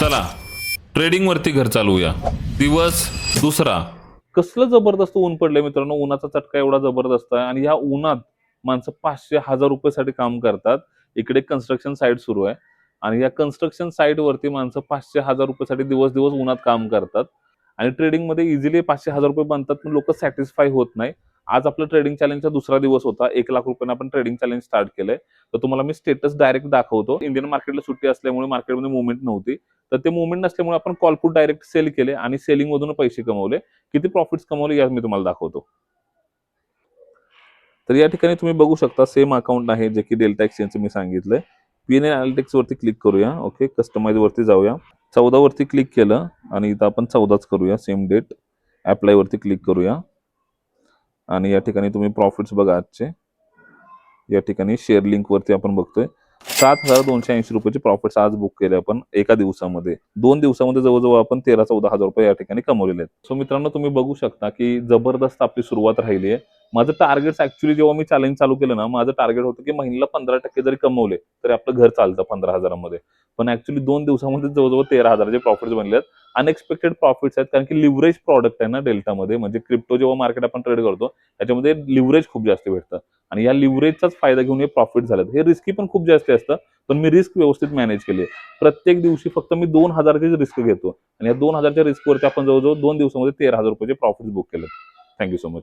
चला ट्रेडिंग वरती घर चालवूया। दिवस दुसरा। कसलं जबरदस्त ऊन पडलंय मित्रांनो, उन्हाचा चटका एवढा जबरदस्त आहे आणि या उन्हात माणसं 500-1000 रुपयासाठी काम करतात। इकडे कन्स्ट्रक्शन साईट सुरू आहे आणि या कन्स्ट्रक्शन साईट वरती माणसं 500-1000 रुपयासाठी दिवस दिवस उन्हात काम करतात आणि ट्रेडिंग मध्ये इझिली 500-1000 रुपये बनतात, पण लोक सॅटिस्फाय होत नाही। आज आपलं ट्रेडिंग चॅलेंजचा दुसरा दिवस होता। 1,00,000 रुपयांना आपण ट्रेडिंग चॅलेंज स्टार्ट केलंय। तर तुम्हाला मी स्टेटस डायरेक्ट दाखवतो। इंडियन मार्केटला सुट्टी असल्यामुळे मार्केटमध्ये मुवमेंट नव्हती, तर ते मुवमेंट नसल्यामुळे आपण कॉल पुट डायरेक्ट सेल केले आणि सेलिंग मधून पैसे कमवले। किती प्रॉफिट्स कमवले यात मी तुम्हाला दाखवतो। तर या ठिकाणी तुम्ही बघू शकता सेम अकाउंट आहे जे की डेल्टा एक्सचेंजचं मी सांगितलंय। पीएनएल अनालिटिक्स वरती क्लिक करूया। ओके, कस्टमाइज वरती जाऊया। 14 वरती क्लिक केलं आणि इथं आपण 14च करूया, सेम डेट। अप्लाय वरती क्लिक करूया आणि या ठिकाणी तुम्ही प्रॉफिट्स बघा आजचे। या ठिकाणी शेअर लिंक वरती आपण बघतोय 7,280 रुपयाचे प्रॉफिट्स आज बुक केले आपण एका दिवसामध्ये। 2 दिवसामध्ये जवळजवळ आपण 13-14 हजार रुपये या ठिकाणी कमवलेले आहेत। सो मित्रांनो, तुम्ही बघू शकता की जबरदस्त आपली सुरुवात राहिली आहे। माझं टार्गेट ऍक्च्युअली जेव्हा मी चॅलेंज चालू केलं ना, माझं टार्गेट होतं की महिन्याला 15% जरी कमवले तरी आपलं घर चालतं 15,000 मध्ये। पण ऍक्च्युअली 2 दिवसामध्ये जवळजवळ 13,000चे प्रॉफिट्स बनले आहेत। अनएक्सपेक्टेड प्रॉफिट्स आहेत, कारण की लिव्हरेज प्रॉडक्ट आहे ना डेल्टामध्ये, म्हणजे क्रिप्टो जेव्हा मार्केट आपण ट्रेड करतो त्याच्यामध्ये लिव्हरेज खूप जास्त भेटतं आणि या लिव्हरेजचाच फायदा घेऊन हे प्रॉफिट झालं। हे रिस्की पण खूप जास्त असतं, पण मी रिस्क व्यवस्थित मॅनेज केली। प्रत्येक दिवशी फक्त मी 2,000ची रिस्क घेतो आणि या 2,000च्या रिस्कवरती आपण जवळजवळ 2 दिवसामध्ये 13,000 रुपयाचे प्रॉफिट बुक केले। Thank you so much.